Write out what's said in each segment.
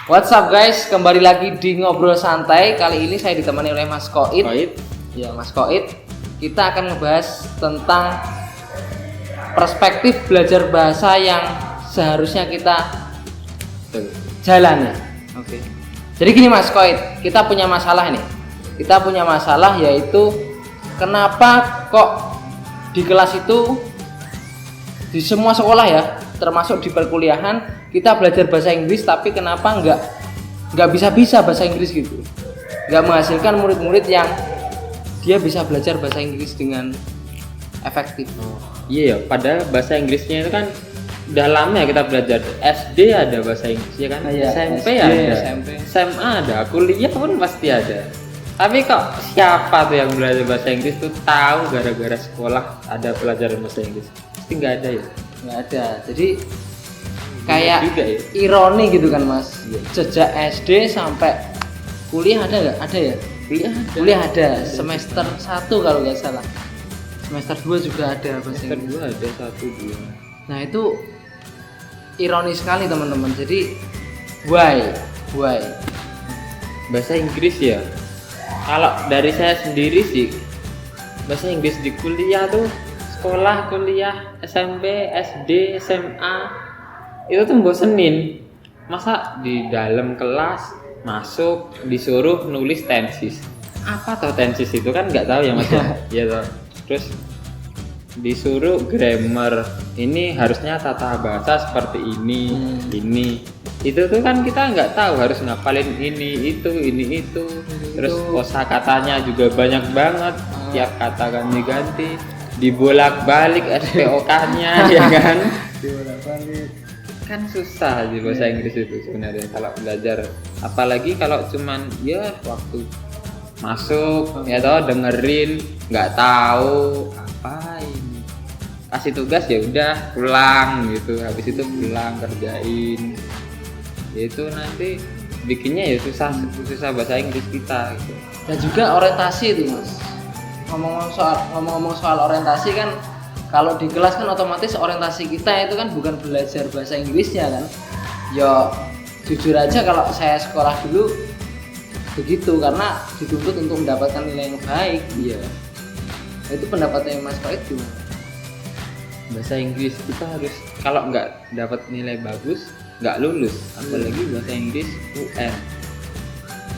What's up guys, kembali lagi di Ngobrol Santai. Kali ini saya ditemani oleh Mas Koit. Ya, Mas Koit. Kita akan ngebahas tentang perspektif belajar bahasa yang seharusnya kita jalani. Oke. Jadi gini Mas Koit, kita punya masalah nih. Kita punya masalah yaitu kenapa kok di kelas itu di semua sekolah ya, termasuk di perkuliahan kita belajar bahasa Inggris, tapi kenapa nggak bisa bahasa Inggris gitu, nggak menghasilkan murid-murid yang dia bisa belajar bahasa Inggris dengan efektif. Iya, padahal bahasa Inggrisnya itu kan udah lama ya kita belajar. SD ada bahasa Inggrisnya kan, Iya, SMP SD, ada, SMP. SMA ada, kuliah pun pasti ada. Tapi kok siapa tuh yang belajar bahasa Inggris tuh tahu gara-gara sekolah ada pelajaran bahasa Inggris? Pasti nggak ada ya. Nggak ada. Jadi kayak juga ya. ironi gitu kan Mas. Iya. Sejak SD sampai kuliah ada nggak? Ada ya? Kuliah ada. Semester 1 kalau nggak salah. Semester 2 juga ada bahasa Semester Inggris. 2 ada 1, 2. Nah itu ironi sekali teman-teman. Jadi why? Bahasa Inggris ya. Kalau dari saya sendiri sih, bahasa Inggris di kuliah tuh, sekolah, kuliah, SMP, SD, SMA itu tuh bosenin. Masa di dalam kelas masuk disuruh nulis tenses. Apa toh tenses itu kan nggak tahu ya Mas ya. Iya toh. Terus disuruh grammar. Ini harusnya tata bahasa seperti ini, ini. Itu tuh kan kita nggak tahu, harus ngapalin ini itu. Terus kosakatanya juga banyak banget. Tiap kata ganti-ganti, dibolak-balik SPOK-nya ya kan. Dibolak-balik. Kan susah di bahasa Inggris itu sebenarnya kalau belajar, apalagi kalau cuman ya waktu masuk ya toh dengerin nggak tahu apa ini, kasih tugas ya udah pulang gitu, habis itu pulang kerjain, itu nanti bikinnya ya susah bahasa Inggris kita gitu. Dan juga orientasi itu Mas. Ngomong-ngomong soal orientasi kan, kalau di kelas kan otomatis orientasi kita itu kan bukan belajar bahasa Inggrisnya kan. Ya jujur aja kalau saya sekolah dulu begitu, karena dituntut untuk mendapatkan nilai yang baik. Iya. Itu pendapatnya Mas Koit gimana? Bahasa Inggris kita harus, kalau nggak dapat nilai bagus nggak lulus, apalagi bahasa Inggris UN.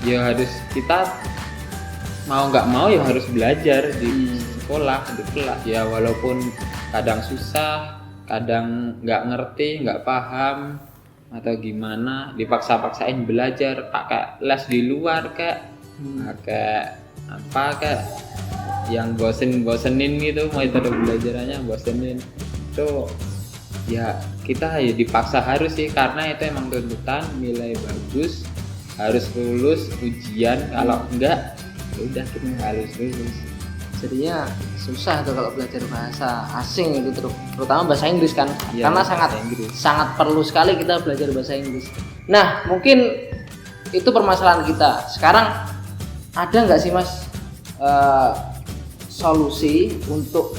Ya harus kita mau nggak mau ya harus belajar di sekolah, di kelas ya, walaupun kadang susah, kadang nggak ngerti, nggak paham atau gimana, dipaksa-paksain belajar, pakai les di luar kayak yang bosenin gitu, metode belajarannya bosenin itu ya, kita ya dipaksa harus sih, karena itu emang tuntutan nilai bagus, harus lulus ujian, kalau enggak udah kita harus lulus. Jadinya susah tuh kalau belajar bahasa asing itu, terutama bahasa Inggris kan, ya, karena sangat perlu sekali kita belajar bahasa Inggris. Nah mungkin itu permasalahan kita sekarang. Ada nggak sih Mas solusi untuk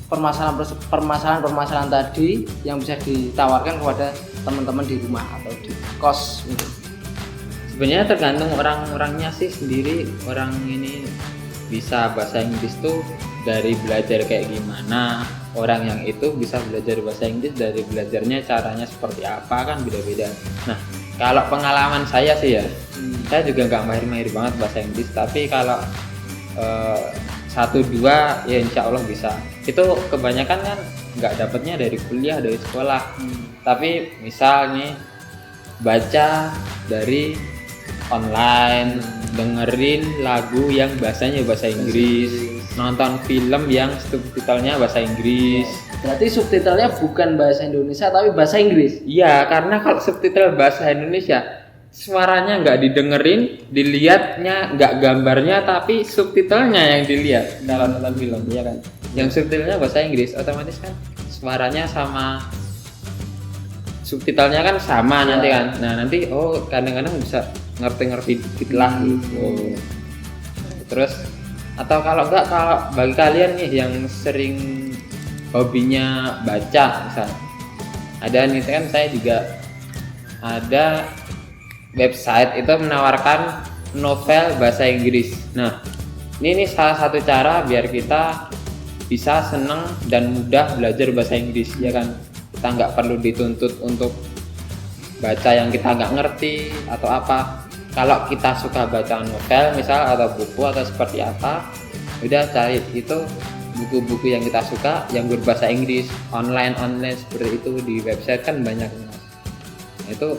permasalahan tadi yang bisa ditawarkan kepada teman-teman di rumah atau di kos gitu? Sebenarnya tergantung orang-orangnya sih sendiri. Orang ini bisa bahasa Inggris tuh dari belajar kayak gimana, orang yang itu bisa belajar bahasa Inggris dari belajarnya caranya seperti apa, kan beda-beda. Nah kalau pengalaman saya sih ya, saya juga nggak mahir-mahir banget bahasa Inggris, tapi kalau 1-2 ya insya Allah bisa. Itu kebanyakan kan nggak dapatnya dari kuliah, dari sekolah. Tapi misal nih baca dari online, dengerin lagu yang bahasanya bahasa Inggris, nonton film yang subtitlenya bahasa Inggris. Berarti subtitlenya bukan bahasa Indonesia tapi bahasa Inggris? Iya, karena kalau subtitle bahasa Indonesia suaranya nggak didengerin, dilihatnya nggak gambarnya, tapi subtitlenya yang dilihat kalau nonton film, ya kan? Yang subtitlenya bahasa Inggris, otomatis kan suaranya sama, subtitlenya kan sama nanti kan. Nah nanti kadang-kadang bisa ngerti dikit lah gitu. Terus atau kalau enggak, kalau bagi kalian nih yang sering hobinya baca misal, ada nih kan, saya juga ada website itu menawarkan novel bahasa Inggris. Nah, ini salah satu cara biar kita bisa seneng dan mudah belajar bahasa Inggris, ya kan? Kita nggak perlu dituntut untuk baca yang kita nggak ngerti atau apa. Kalau kita suka baca novel misal atau buku atau seperti apa, udah cari itu buku-buku yang kita suka yang berbahasa Inggris, online seperti itu di website kan banyak. Nah, itu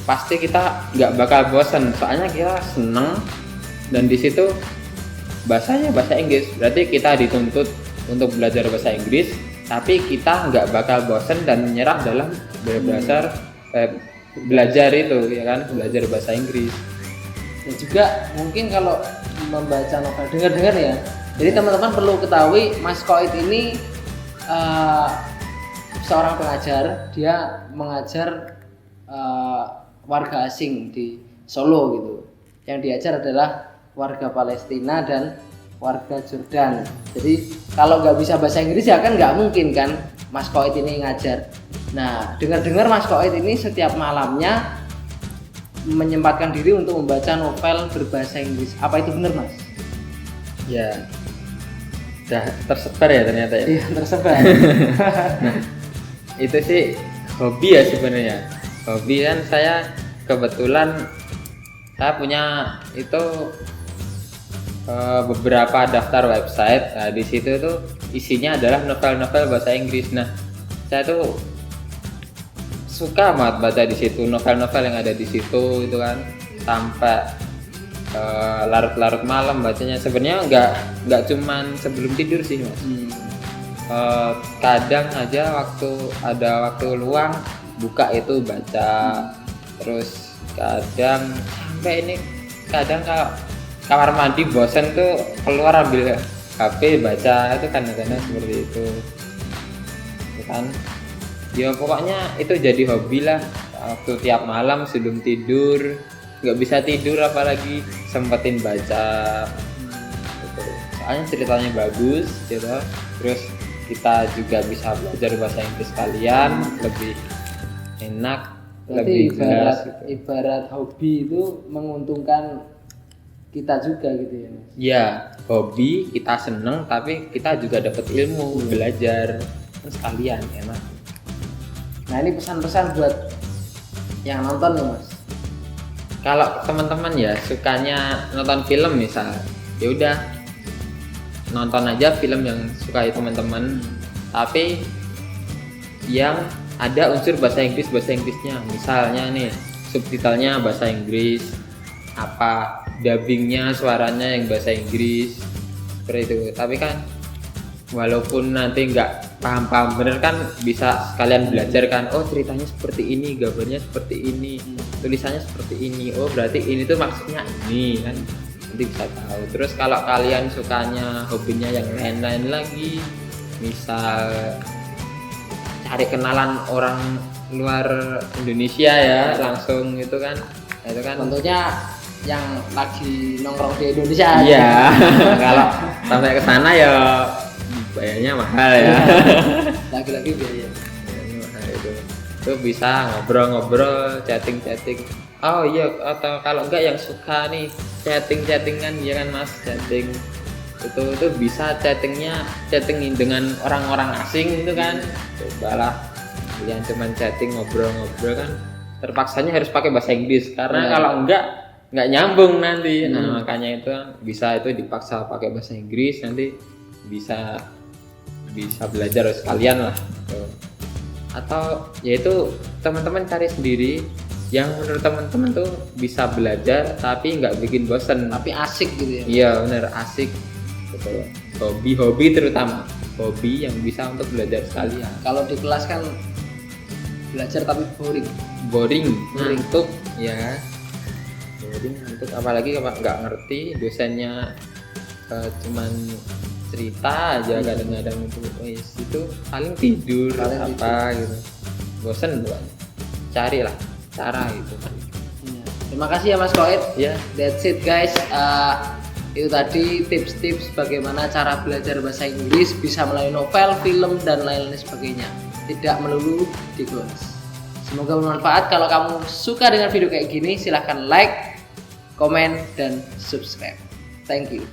pasti kita nggak bakal bosan, soalnya kita seneng dan di situ bahasanya bahasa Inggris, berarti kita dituntut untuk belajar bahasa Inggris, tapi kita nggak bakal bosan dan menyerah dalam belajar itu, ya kan, belajar bahasa Inggris. Dan juga mungkin kalau membaca novel dengar ya, jadi teman-teman perlu ketahui Mas Koit ini seorang pengajar, dia mengajar warga asing di Solo gitu. Yang diajar adalah warga Palestina dan warga Jordan. Jadi kalau nggak bisa bahasa Inggris ya kan nggak mungkin kan Mas Koit ini ngajar. Nah, dengar-dengar Mas Koit ini setiap malamnya menyempatkan diri untuk membaca novel berbahasa Inggris. Apa itu benar, Mas? Ya, udah tersebar ya ternyata ya. Iya, tersebar. Nah, itu sih hobi ya sebenarnya. Hobi kan saya kebetulan saya punya itu beberapa daftar website. Nah, di situ tuh isinya adalah novel-novel bahasa Inggris. Nah, saya tuh suka banget baca di situ novel-novel yang ada di situ itu kan, sampai larut-larut malam bacanya. Sebenarnya nggak cuman sebelum tidur sih, Mas. Kadang aja ada waktu luang buka itu baca, terus kadang kadang kalau kamar mandi bosen tuh keluar ambil HP baca, itu kadang-kadang seperti itu kan. Ya pokoknya itu jadi hobi lah, waktu tiap malam sebelum tidur nggak bisa tidur apalagi sempetin baca gitu. Soalnya ceritanya bagus gitu, terus kita juga bisa belajar bahasa Inggris kalian lebih enak. Berarti lebih jelas gitu. ibarat hobi itu menguntungkan kita juga gitu ya, Mas? Ya, hobi kita seneng tapi kita juga dapat ilmu, belajar sekalian, enak. Nah, ini pesan-pesan buat yang nonton nih, Mas. Kalau teman-teman ya sukanya nonton film misal, ya udah nonton aja film yang suka teman-teman, tapi yang ada unsur bahasa Inggrisnya. Misalnya nih subtitlenya bahasa Inggris, apa dubbingnya suaranya yang bahasa Inggris seperti itu. Tapi kan walaupun nanti nggak paham bener kan bisa sekalian belajar kan, oh ceritanya seperti ini, gambarnya seperti ini, tulisannya seperti ini, oh berarti ini tuh maksudnya ini kan, nanti bisa tahu. Terus kalau kalian sukanya hobinya yang lain-lain lagi, misal cari kenalan orang luar Indonesia ya langsung gitu kan, itu kan Tentunya yang lagi nongkrong di Indonesia. iya. Kalau sampai ke sana ya bayarnya mahal ya. Lagi-lagi biaya. Bayarnya mahal itu bisa ngobrol-ngobrol, chatting. Oh iya, atau kalau enggak yang suka nih chattingan ya kan Mas, chatting itu bisa chattingin dengan orang-orang asing itu kan. Cobalah kalian cuman chatting ngobrol kan, terpaksanya harus pakai bahasa Inggris karena kalau nggak nyambung nanti. Nah makanya itu bisa itu dipaksa pakai bahasa Inggris, nanti bisa belajar sekalian lah gitu. Atau yaitu teman-teman cari sendiri yang menurut teman-teman tuh bisa belajar tapi nggak bikin bosen, Tapi asik gitu ya. iya bener asik gitu. Hobi terutama hobi yang bisa untuk belajar sekalian. Kalau di kelas kan belajar tapi boring. Ngantuk ya, boring ngantuk, apalagi kalau nggak ngerti dosennya cuman cerita aja kadang-kadang itu paling tidur gitu, bosen bukan. Carilah cara gitu. Ya. Terima kasih ya Mas Koit. Ya, That's it guys. Itu tadi tips-tips bagaimana cara belajar bahasa Inggris bisa melalui novel, film dan lain-lain sebagainya. Tidak melulu di kelas. Semoga bermanfaat. Kalau kamu suka dengan video kayak gini, silahkan like, komen, dan subscribe. Thank you.